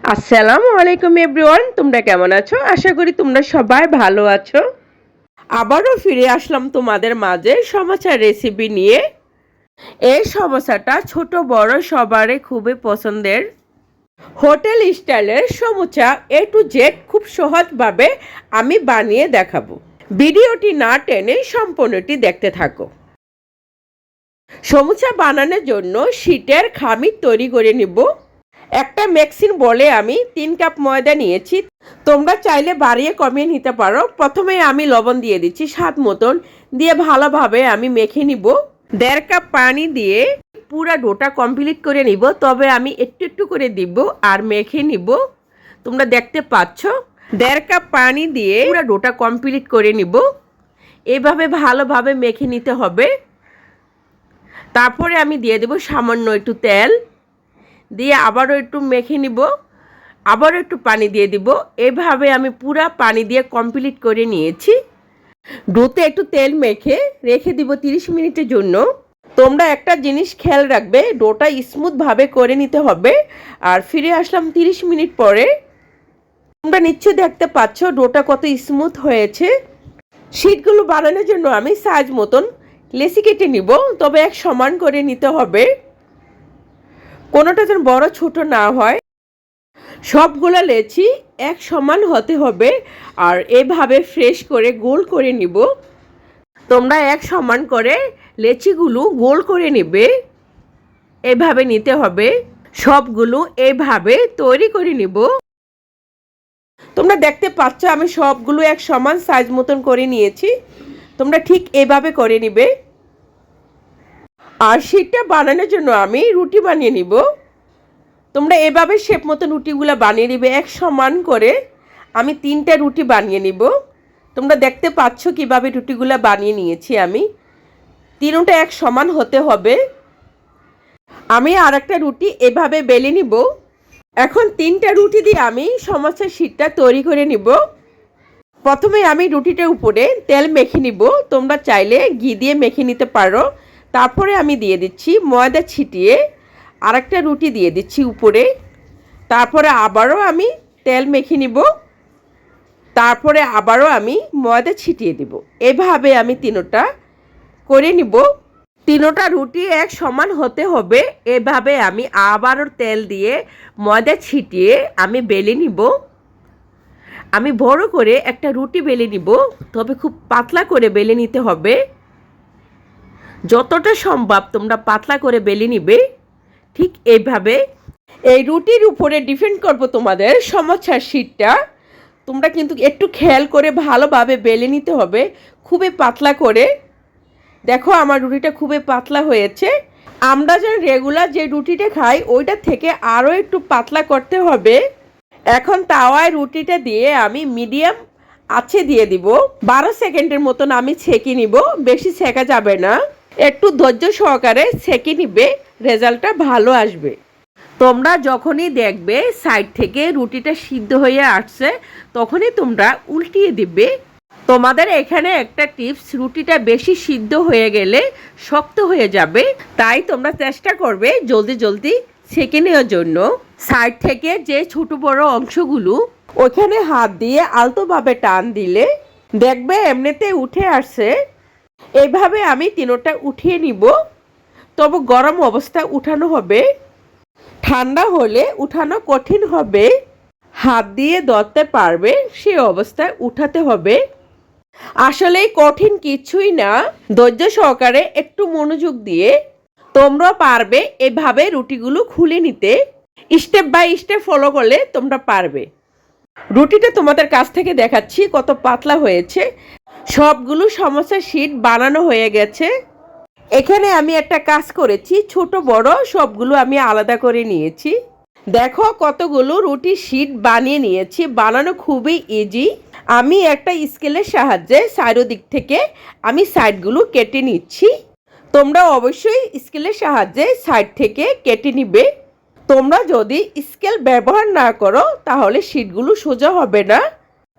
আসসালামু আলাইকুম এভরিওয়ান, তোমরা কেমন আছো? আশা করি তোমরা সবাই ভালো আছো। আবারও ফিরে আসলাম তোমাদের মাঝে সমোসা রেসিপি নিয়ে। এই সমোসাটা ছোট বড় সবারই খুবই পছন্দের। হোটেল স্টাইলের সমোসা এ টু জেড খুব সহজভাবে আমি বানিয়ে দেখাবো। ভিডিওটি না টেনে সম্পূর্ণটি দেখতে থাকো। সমোসা বানানোর জন্য শীটের খামির তৈরি করে নিব। একটা মিক্সিং বলে আমি 3 কাপ ময়দা নিয়েছি। তোমরা চাইলে বাড়িয়ে কমিয়ে নিতে পারো। প্রথমে আমি লবণ দিয়ে দিচ্ছি স্বাদ মতন, দিয়ে ভালোভাবে আমি মেখে নিব। 1.5 কাপ পানি দিয়ে পুরো ডোটা কমপ্লিট করে নিব, তবে আমি একটু একটু করে দিব আর মেখে নিব। তোমরা দেখতে পাচ্ছ 1.5 কাপ পানি দিয়ে পুরো ডোটা কমপ্লিট করে নিব। এইভাবে ভালোভাবে মেখে নিতে হবে। তারপরে আমি দিয়ে দেব সামান্য একটু তেল, দিয়ে আবারও একটু মেখে নিব, আবারও একটু পানি দিয়ে দিব। এভাবে আমি পুরো পানি দিয়ে কমপ্লিট করে নিয়েছি। ডোতে একটু তেল মেখে রেখে দিব 30 মিনিটের জন্য। তোমরা একটা জিনিস খেয়াল রাখবে, ডোটা স্মুথভাবে করে নিতে হবে। আর ফিরে আসলাম 30 মিনিট পরে। তোমরা নিশ্চয়ই দেখতে পাচ্ছ ডোটা কত স্মুথ হয়েছে। শীটগুলো বানানোর জন্য আমি সাইজ মতন লেচি কেটে নিব, তবে এক সমান করে নিতে হবে, কোনোটা যেন বড় ছোট না হয়। সবগুলো লেচি এক সমান হতে হবে। আর এভাবে ফ্রেশ করে গোল করে নিব। তোমরা এক সমান করে লেচিগুলো গোল করে নেবে। এভাবে নিতে হবে। সবগুলো এভাবে তৈরি করে নিব। তোমরা দেখতে পাচ্ছ আমি সবগুলো এক সমান সাইজ মতন করে নিয়েছি। তোমরা ঠিক এভাবে করে নিবে। আর শীটটা বানানোর জন্য আমি রুটি বানিয়ে নিব। তোমরা এভাবে শেপ মতো রুটিগুলো বানিয়ে নিবে এক সমান করে। আমি 3টা রুটি বানিয়ে নিব। তোমরা দেখতে পাচ্ছ কিভাবে রুটিগুলো বানিয়ে নিয়েছি আমি। 3টা এক সমান হতে হবে। আমি আর একটা রুটি এভাবে বেলে নিব। এখন 3টা রুটি দিয়ে আমি সমোসার শীটটা তৈরি করে নিব। প্রথমে আমি রুটিটার উপরে তেল মেখে নিব। তোমরা চাইলে ঘি দিয়ে মেখে নিতে পারো। তারপরে আমি দিয়ে দিচ্ছি ময়দা ছিটিয়ে আরেকটা রুটি দিয়ে দিচ্ছি উপরে। তারপরে আবারও আমি তেল মেখে নিব। তারপরে আবারও আমি ময়দা ছিটিয়ে দেব। এভাবে আমি 3টা করে নিব। 3টা রুটি এক সমান হতে হবে। এভাবে আমি আবারও তেল দিয়ে ময়দা ছিটিয়ে আমি বেলে নিব। আমি বড় করে একটা রুটি বেলে নিব, তবে খুব পাতলা করে বেলে নিতে হবে। যতটা সম্ভব তোমরা পাতলা করে বেলে নিবে। ঠিক এইভাবে এই রুটির উপরে ডিপেন্ড করবো তোমাদের সমোসার শীটটা। তোমরা কিন্তু একটু খেয়াল করে ভালোভাবে বেলে নিতে হবে, খুবই পাতলা করে। দেখো আমার রুটিটা খুবই পাতলা হয়েছে। আমরা যে রেগুলার যে রুটিটা খাই ওইটা থেকে আরও একটু পাতলা করতে হবে। এখন তাওয়ায় রুটিটা দিয়ে আমি মিডিয়াম আঁচে দিয়ে দিব। 12 সেকেন্ডের মতন আমি ছেঁকে নিব, বেশি ছেঁকা যাবে না। একটু ধৈর্য সহকারে ছেঁকে নিবে, রেজাল্টটা ভালো আসবে। তোমরা যখনই দেখবে সাইড থেকে রুটিটা সিদ্ধ হয়ে আসছে, তখনই তোমরা উল্টিয়ে দিবে। তোমাদের এখানে একটা টিপস, রুটিটা বেশি সিদ্ধ হয়ে গেলে শক্ত হয়ে যাবে, তাই তোমরা চেষ্টা করবে জলদি জলদি ছেঁকে নেওয়ার জন্য। সাইড থেকে যে ছোট বড় অংশগুলো ওখানে হাত দিয়ে আলতোভাবে টান দিলে দেখবে এমনিতে উঠে আসছে। এইভাবে আমি 3টা উঠিয়ে নিব, তবে গরম অবস্থায় উঠানো হবে। ঠান্ডা হলে উঠানো কঠিন হবে, হাত দিয়ে ধরতে পারবে সে অবস্থায় উঠাতে হবে। আসলে কঠিন কিছুই না, ধৈর্য সহকারে একটু মনোযোগ দিয়ে তোমরা পারবে এভাবে রুটিগুলো খুলে নিতে। স্টেপ বাই স্টেপ ফলো করলে তোমরা পারবে। রুটিটা তোমাদের কাছ থেকে দেখাচ্ছি কত পাতলা হয়েছে। সবগুলো সমোসার শীট বানানো হয়ে গেছে। এখানে আমি একটা কাজ করেছি, ছোট বড় সবগুলো আমি আলাদা করে নিয়েছি। দেখো কতগুলো রুটির শীট বানিয়ে নিয়েছি। বানানো খুবই ইজি। আমি একটা স্কেলের সাহায্যে চারদিক থেকে আমি সাইডগুলো কেটে নিচ্ছি। তোমরা অবশ্যই স্কেলের সাহায্যে সাইড থেকে কেটে নিবে। তোমরা যদি স্কেল ব্যবহার না করো তাহলে শীটগুলো সোজা হবে না।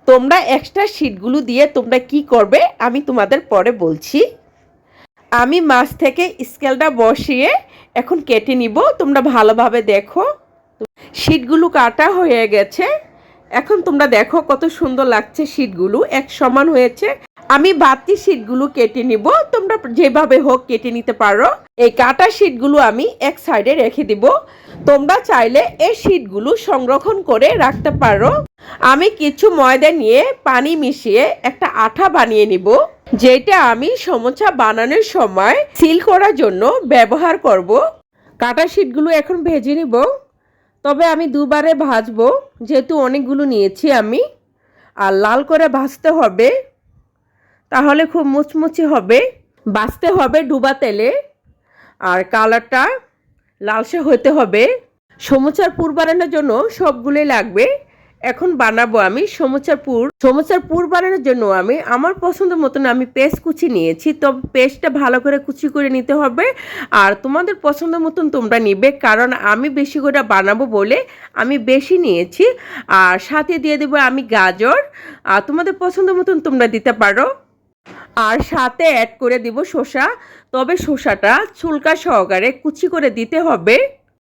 তোমরা এক্সট্রা শীটগুলো দিয়ে তোমরা কি করবে আমি তোমাদের পরে বলছি। আমি মাছ থেকে স্কেলটা বসিয়ে এখন কেটে নিব। তোমরা ভালোভাবে দেখো। শীটগুলো কাটা হয়ে গেছে। এখন তোমরা দেখো কত সুন্দর লাগছে, শীটগুলো এক সমান হয়েছে। আমি বাড়তি শীটগুলো কেটে নিব, তোমরা যেভাবে হোক কেটে নিতে পারো। এই কাটা শীটগুলো আমি এক সাইডে রেখে দিব। তোমরা চাইলে এই শীটগুলো সংরক্ষণ করে রাখতে পারো। আমি কিছু ময়দা নিয়ে পানি মিশিয়ে একটা আঠা বানিয়ে নিব, যেটা আমি সমোসা বানানোর সময় সিল করার জন্য ব্যবহার করব। কাটা শীটগুলো এখন ভেজে নিব, তবে আমি দুবারে ভাজবো যেহেতু অনেকগুলো নিয়েছি আমি। আর লাল করে ভাজতে হবে, তাহলে খুব মুচমুচে হবে। ভাজতে হবে ডুবা তেলে, আর কালারটা লালচে হতে হবে। সমোসার পুর বানানোর জন্য সবগুলোই লাগবে। এখন বানাবো আমি সমোসার পুর। সমোসার পুর বানানোর জন্য আমি আমার পছন্দ মতন আমি পেস্ট কুচি নিয়েছি, তবে পেস্টটা ভালো করে কুচি করে নিতে হবে। আর তোমাদের পছন্দ মতন তোমরা নিবে, কারণ আমি বেশি করে বানাবো বলে আমি বেশি নিয়েছি। আর সাথে দিয়ে দেবো আমি গাজর, আর তোমাদের পছন্দ মতন তোমরা দিতে পারো। আর সাথে অ্যাড করে দিব শসা, তবে শসাটা ছুলকা সহকারে কুচি করে দিতে হবে।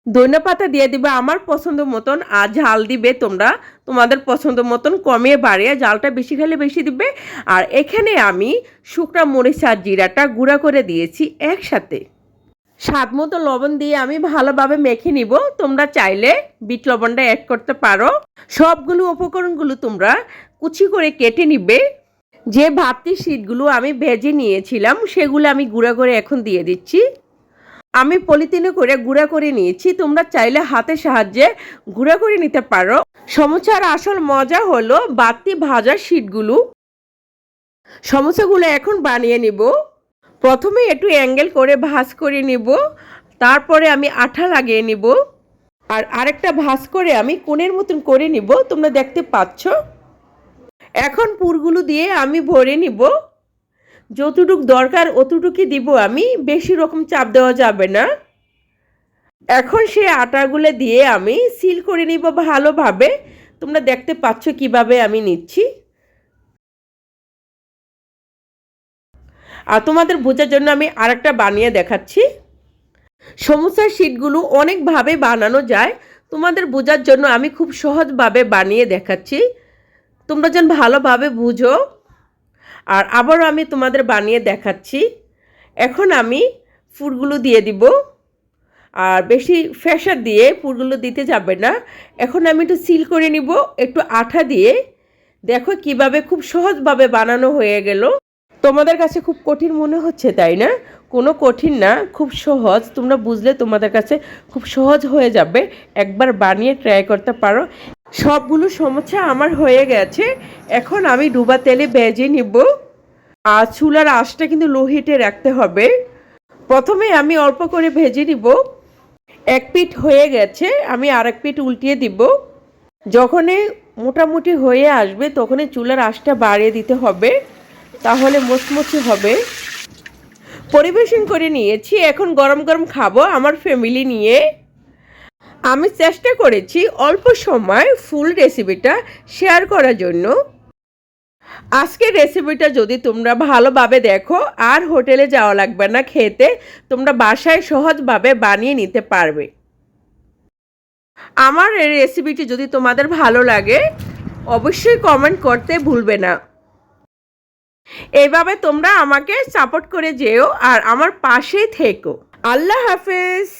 ধনে পাতা দিয়ে দিবে আমার পছন্দ মতন, আর ঝাল দিবে তোমরা তোমাদের পছন্দ মতন, কমিয়ে বাড়িয়ে, জালটা বেশি খেলে বেশি দিবে। আর এখানে আমি শুকনা মরিচ আর জিরাটা গুঁড়া করে দিয়েছি একসাথে। স্বাদ মতো লবণ দিয়ে আমি ভালোভাবে মেখে নিব। তোমরা চাইলে বিট লবণটা অ্যাড করতে পারো। সবগুলো উপকরণগুলো তোমরা কুচি করে কেটে নিবে। যে ভাতটি শীটগুলো আমি ভেজে নিয়েছিলাম সেগুলো আমি গুঁড়া করে এখন দিয়ে দিচ্ছি। আমি পলিথিনে করে গুঁড়া করে নিয়েছি, তোমরা চাইলে হাতের সাহায্যে গুঁড়া করে নিতে পারো। সমোসার আসল মজা হলো বাড়তি ভাজা শীটগুলো। সমোসাগুলো এখন বানিয়ে নিব। প্রথমে একটু অ্যাঙ্গেল করে ভাঁজ করে নিব, তারপরে আমি আঠা লাগিয়ে নিব। আর আরেকটা ভাঁজ করে আমি কোণের মতন করে নিব, তোমরা দেখতে পাচ্ছ। এখন পুরগুলো দিয়ে আমি ভরে নিব। যতটুক দরকার অতটুকুই দিব আমি, বেশি রকম চাপ দেওয়া যাবে না। এখন সে আটাগুলো দিয়ে আমি সিল করে নিব ভালোভাবে। তোমরা দেখতে পাচ্ছ কিভাবে আমি নিচ্ছি। আর তোমাদের বোঝার জন্য আমি আরেকটা বানিয়ে দেখাচ্ছি। সমোসার শীটগুলো অনেকভাবে বানানো যায়, তোমাদের বোঝার জন্য আমি খুব সহজভাবে বানিয়ে দেখাচ্ছি, তোমরা যেন ভালোভাবে বুঝো। আর আবারও আমি তোমাদের বানিয়ে দেখাচ্ছি। এখন আমি পুরগুলো দিয়ে দিব, আর বেশি প্রেসার দিয়ে পুরগুলো দিতে যাবে না। এখন আমি একটু সিল করে নিব একটু আঠা দিয়ে। দেখো কিভাবে খুব সহজভাবে বানানো হয়ে গেল। তোমাদের কাছে খুব কঠিন মনে হচ্ছে তাই না? কোনো কঠিন না, খুব সহজ। তোমরা বুঝলে তোমাদের কাছে খুব সহজ হয়ে যাবে। একবার বানিয়ে ট্রাই করতে পারো। সবগুলো সমোসা আমার হয়ে গেছে। এখন আমি ডুবা তেলে ভেজে নিব। আর চুলার আঁচটা কিন্তু লো হিটে রাখতে হবে। প্রথমে আমি অল্প করে ভেজে নিব। এক পিঠ হয়ে গেছে, আমি আরেক পিঠ উল্টিয়ে দিব। যখনই মোটামুটি হয়ে আসবে তখনই চুলার আঁচটা বাড়িয়ে দিতে হবে, তাহলে মুচমুচে হবে। পরিবেশন করে নিয়েছি, এখন গরম গরম খাবো আমার ফ্যামিলি নিয়ে। আমি চেষ্টা করেছি অল্প সময় ফুল রেসিপিটা শেয়ার করার জন্য। আজকের রেসিপিটা যদি তোমরা ভালোভাবে দেখো, আর হোটেলে যাওয়া লাগবে না খেতে, তোমরা বাসায় সহজভাবে বানিয়ে নিতে পারবে। আমার এই রেসিপিটি যদি তোমাদের ভালো লাগে অবশ্যই কমেন্ট করতে ভুলবে না। এইভাবে তোমরা আমাকে সাপোর্ট করে যেও আর আমার পাশেই থেকো। আল্লাহ হাফেজ।